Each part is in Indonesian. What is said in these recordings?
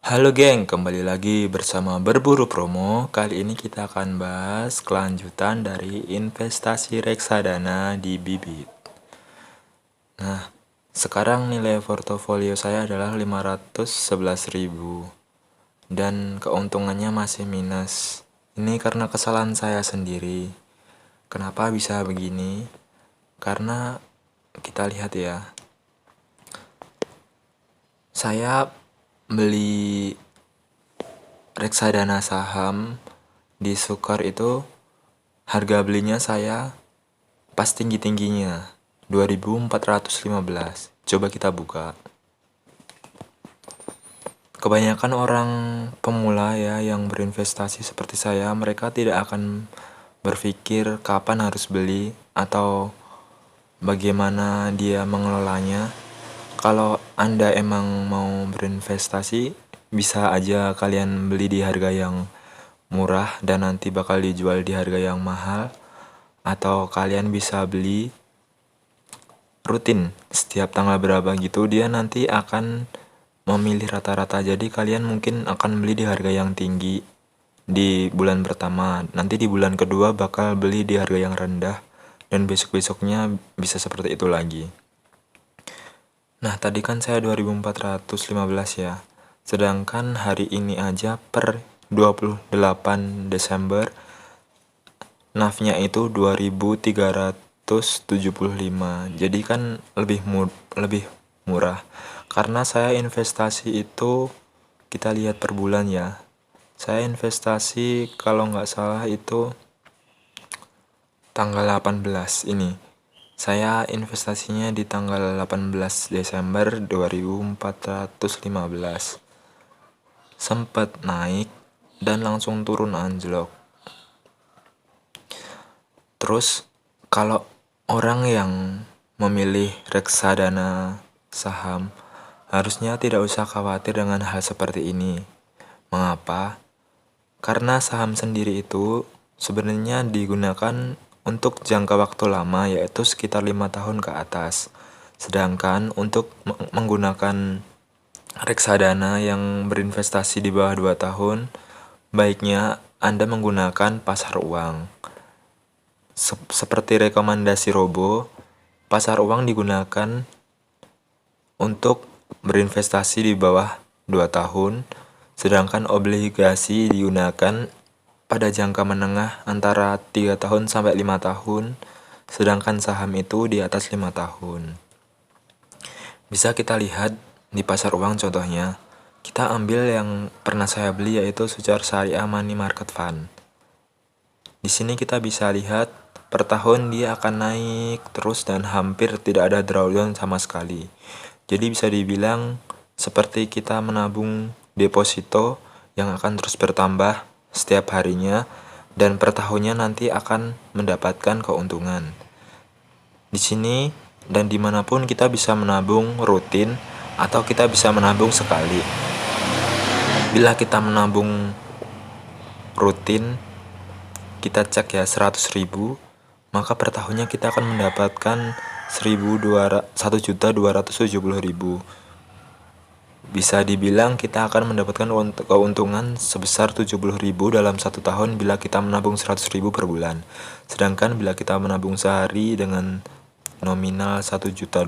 Halo geng, kembali lagi bersama Berburu Promo. Kali ini kita akan bahas kelanjutan dari investasi reksadana di Bibit. Nah, sekarang nilai portofolio saya adalah 511.000 dan keuntungannya masih minus. Ini karena kesalahan saya sendiri. Kenapa bisa begini? Karena kita lihat ya, saya beli reksadana saham di Sukor itu harga belinya saya pas tinggi-tingginya 2415. Coba kita buka. Kebanyakan orang pemula ya yang berinvestasi seperti saya, mereka tidak akan berpikir kapan harus beli atau bagaimana dia mengelolanya. Kalau Anda emang mau berinvestasi, bisa aja kalian beli di harga yang murah dan nanti bakal dijual di harga yang mahal, atau kalian bisa beli rutin setiap tanggal berapa gitu, dia nanti akan memilih rata-rata. Jadi kalian mungkin akan beli di harga yang tinggi di bulan pertama, nanti di bulan kedua bakal beli di harga yang rendah, dan besok-besoknya bisa seperti itu lagi. Nah, tadi kan saya 2415 ya. Sedangkan hari ini aja per 28 Desember NAV-nya itu 2375. Jadi kan lebih murah. Karena saya investasi itu kita lihat per bulan ya. Saya investasi kalau nggak salah itu tanggal 18 ini. Saya investasinya di tanggal 18 Desember 2415. Sempat naik dan langsung turun anjlok. Terus kalau orang yang memilih reksadana saham harusnya tidak usah khawatir dengan hal seperti ini. Mengapa? Karena saham sendiri itu sebenarnya digunakan untuk jangka waktu lama, yaitu sekitar 5 tahun ke atas. Sedangkan untuk menggunakan reksadana yang berinvestasi di bawah 2 tahun, baiknya Anda menggunakan pasar uang. Seperti rekomendasi Robo, pasar uang digunakan untuk berinvestasi di bawah 2 tahun, sedangkan obligasi digunakan pada jangka menengah antara 3 tahun sampai 5 tahun, sedangkan saham itu di atas 5 tahun. Bisa kita lihat di pasar uang contohnya. Kita ambil yang pernah saya beli, yaitu Sucar Syariah Money Market Fund. Di sini kita bisa lihat per tahun dia akan naik terus dan hampir tidak ada drawdown sama sekali. Jadi bisa dibilang seperti kita menabung deposito yang akan terus bertambah setiap harinya, dan per tahunnya nanti akan mendapatkan keuntungan. Di sini dan dimanapun kita bisa menabung rutin atau kita bisa menabung sekali. Bila kita menabung rutin, kita cek ya 100.000, maka per tahunnya kita akan mendapatkan 1.270.000. Bisa dibilang kita akan mendapatkan keuntungan sebesar 70.000 dalam 1 tahun bila kita menabung 100.000 per bulan. Sedangkan bila kita menabung sehari dengan nominal 1.200.000,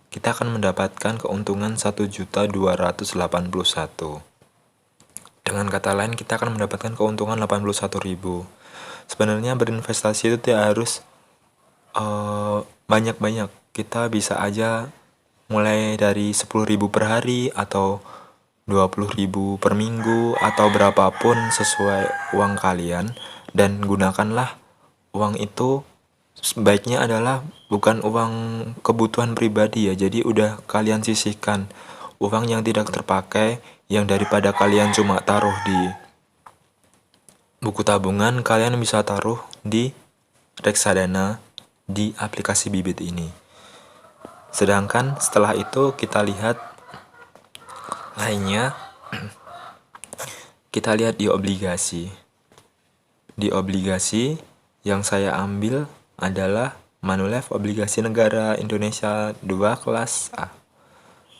kita akan mendapatkan keuntungan 1.281.000. Dengan kata lain, kita akan mendapatkan keuntungan 81.000. Sebenarnya berinvestasi itu tidak harus banyak-banyak. Kita bisa aja mulai dari 10.000 per hari atau 20.000 per minggu atau berapapun sesuai uang kalian, dan gunakanlah uang itu sebaiknya adalah bukan uang kebutuhan pribadi ya. Jadi udah kalian sisihkan uang yang tidak terpakai, yang daripada kalian cuma taruh di buku tabungan, kalian bisa taruh di reksadana di aplikasi Bibit ini. Sedangkan setelah itu kita lihat lainnya, kita lihat di obligasi. Di obligasi yang saya ambil adalah Manulife obligasi negara Indonesia 2 kelas A.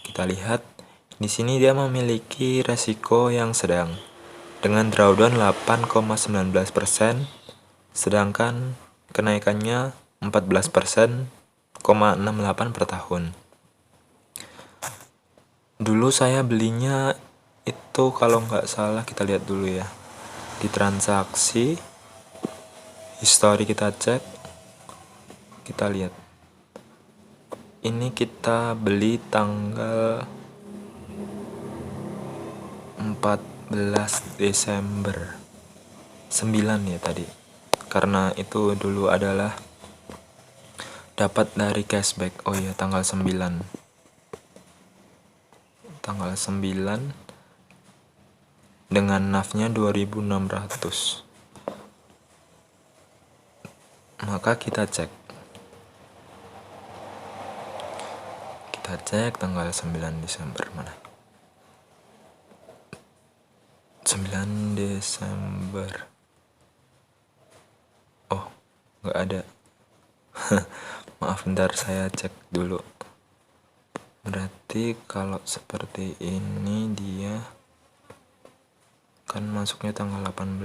Kita lihat Di sini dia memiliki resiko yang sedang dengan drawdown 8,19%, sedangkan kenaikannya 14,68% per tahun. Dulu saya belinya itu kalau nggak salah, kita lihat dulu ya, di transaksi history kita cek, kita lihat ini kita beli tanggal 14 Desember 9 ya tadi, karena itu dulu adalah dapat dari cashback. Oh iya, tanggal 9 dengan NAV-nya 2600. Maka kita cek tanggal 9 Desember mana? 9 Desember. Oh, nggak ada. Maaf, bentar saya cek dulu. Berarti kalau seperti ini dia kan masuknya tanggal 18.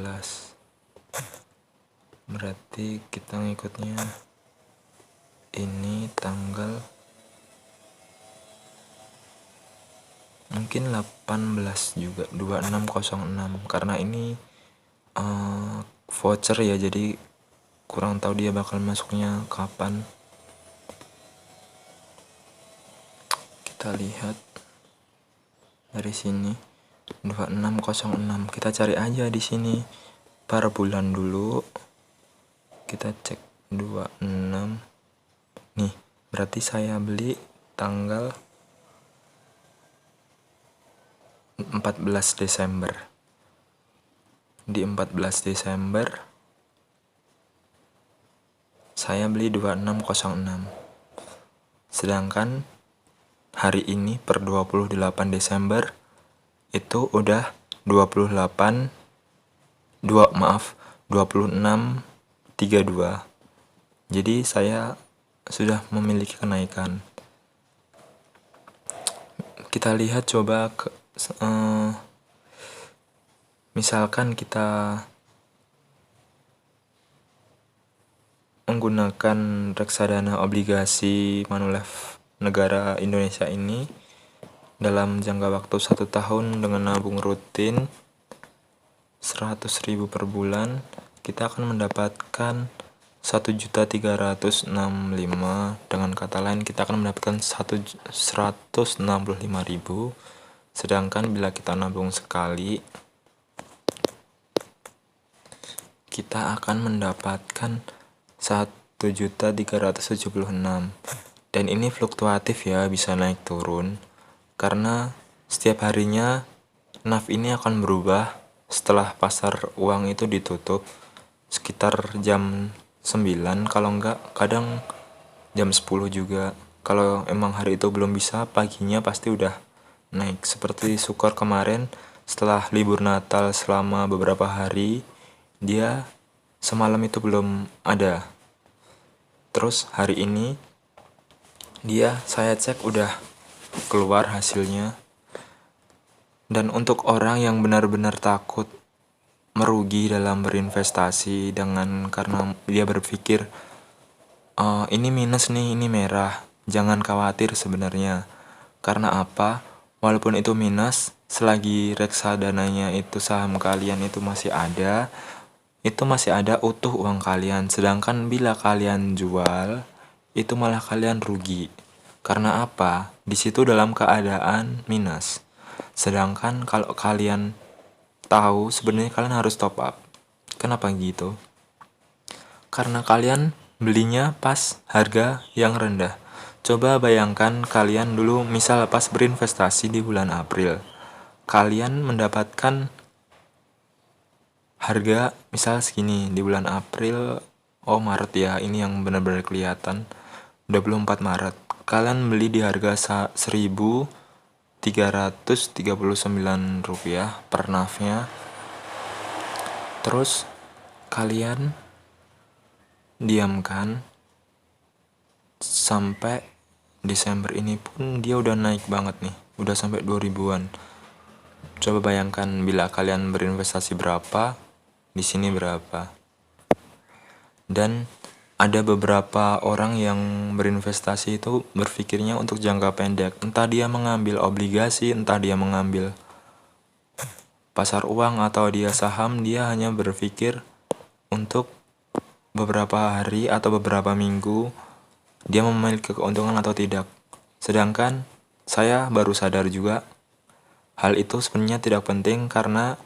Berarti kita ngikutnya ini tanggal mungkin 18 juga, 2606, karena ini voucher ya, jadi kurang tahu dia bakal masuknya kapan. Kita lihat dari sini 2606, kita cari aja di sini per bulan dulu. Kita cek 26 nih, berarti saya beli tanggal 14 Desember. Di 14 Desember saya beli 2606, sedangkan hari ini per 28 Desember itu udah 26.32. Jadi saya sudah memiliki kenaikan. Kita lihat coba misalkan kita menggunakan reksadana obligasi Manulife negara Indonesia ini dalam jangka waktu 1 tahun dengan nabung rutin 100.000 per bulan, kita akan mendapatkan 1.365.000. Dengan kata lain, kita akan mendapatkan 165.000. Sedangkan bila kita nabung sekali, kita akan mendapatkan 1.376. Dan ini fluktuatif ya, bisa naik turun, karena setiap harinya NAV ini akan berubah setelah pasar uang itu ditutup sekitar jam 9, kalau enggak kadang jam 10 juga. Kalau emang hari itu belum bisa, paginya pasti udah naik. Seperti Sukor kemarin, setelah libur Natal selama beberapa hari, dia semalam itu belum ada. Terus hari ini saya cek udah keluar hasilnya. Dan untuk orang yang benar-benar takut merugi dalam berinvestasi karena dia berpikir ini minus nih, ini merah, jangan khawatir sebenarnya. Karena apa? Walaupun itu minus, selagi reksadananya itu, saham kalian itu masih ada, utuh uang kalian. Sedangkan bila kalian jual, itu malah kalian rugi. Karena apa? Di situ dalam keadaan minus. Sedangkan kalau kalian tahu, sebenarnya kalian harus top up. Kenapa gitu? Karena kalian belinya pas harga yang rendah. Coba bayangkan kalian dulu misal pas berinvestasi di bulan April. Kalian mendapatkan harga misal segini di bulan April, Maret ya, ini yang benar-benar kelihatan, 24 Maret. Kalian beli di harga 1.339 rupiah per NAV-nya. Terus kalian diamkan sampai Desember ini pun dia udah naik banget nih. udah sampai 2000-an. Coba bayangkan bila kalian berinvestasi berapa, di sini berapa. Dan ada beberapa orang yang berinvestasi itu berpikirnya untuk jangka pendek. Entah dia mengambil obligasi, entah dia mengambil pasar uang atau dia saham, dia hanya berpikir untuk beberapa hari atau beberapa minggu dia memiliki keuntungan atau tidak. Sedangkan saya baru sadar juga hal itu sebenarnya tidak penting karena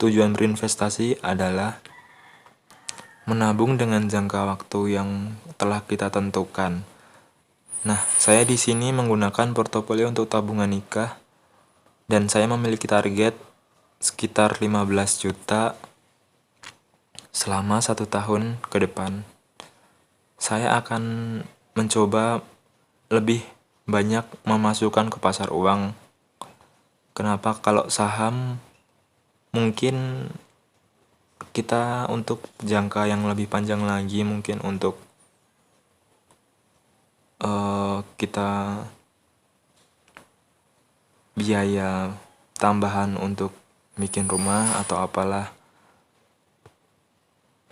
tujuan berinvestasi adalah menabung dengan jangka waktu yang telah kita tentukan. Nah, saya di sini menggunakan portofolio untuk tabungan nikah dan saya memiliki target sekitar 15 juta selama 1 tahun ke depan. Saya akan mencoba lebih banyak memasukkan ke pasar uang. Kenapa? Kalau saham mungkin kita untuk jangka yang lebih panjang lagi, mungkin untuk kita biaya tambahan untuk bikin rumah atau apalah.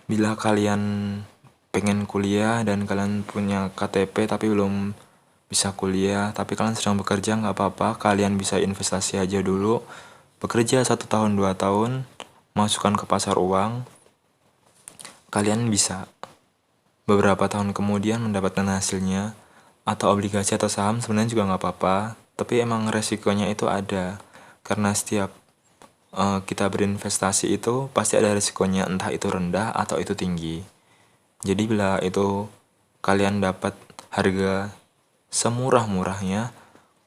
Bila kalian pengen kuliah dan kalian punya KTP tapi belum bisa kuliah, tapi kalian sedang bekerja, nggak apa-apa, kalian bisa investasi aja dulu. Bekerja 1 tahun 2 tahun, masukkan ke pasar uang, kalian bisa beberapa tahun kemudian mendapatkan hasilnya. Atau obligasi atau saham sebenarnya juga nggak apa-apa, tapi emang resikonya itu ada. Karena setiap kita berinvestasi itu pasti ada resikonya, entah itu rendah atau itu tinggi. Jadi bila itu kalian dapat harga semurah-murahnya,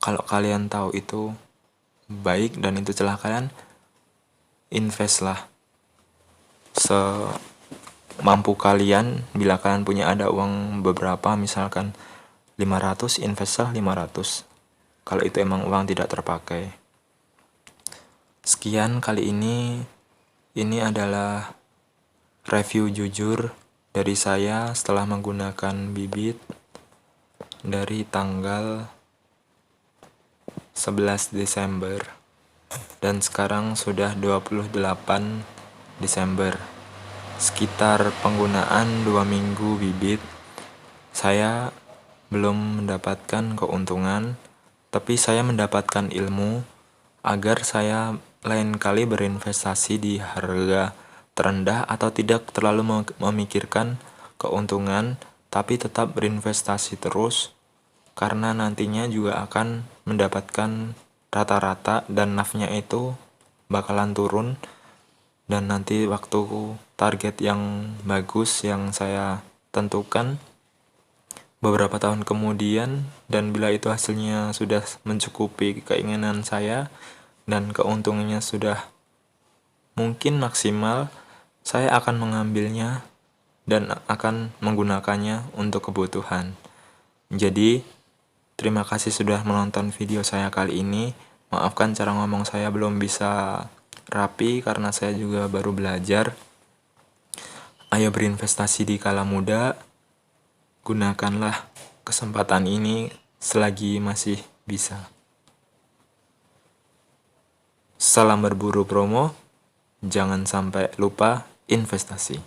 kalau kalian tahu itu baik dan itu celah kalian, invest lah semampu kalian. Bila kalian punya ada uang beberapa, misalkan 500, invest lah 500 kalau itu emang uang tidak terpakai. Sekian kali ini adalah review jujur dari saya setelah menggunakan bibit dari tanggal 11 Desember dan sekarang sudah 28 Desember. Sekitar penggunaan 2 minggu bibit, saya belum mendapatkan keuntungan, tapi saya mendapatkan ilmu agar saya lain kali berinvestasi di harga terendah atau tidak terlalu memikirkan keuntungan, tapi tetap berinvestasi terus karena nantinya juga akan mendapatkan rata-rata dan NAV-nya itu bakalan turun, dan nanti waktu target yang bagus yang saya tentukan beberapa tahun kemudian, dan bila itu hasilnya sudah mencukupi keinginan saya dan keuntungannya sudah mungkin maksimal, saya akan mengambilnya dan akan menggunakannya untuk kebutuhan. Jadi, terima kasih sudah menonton video saya kali ini. Maafkan cara ngomong saya belum bisa rapi karena saya juga baru belajar. Ayo berinvestasi di kala muda. Gunakanlah kesempatan ini selagi masih bisa. Salam berburu promo, jangan sampai lupa investasi.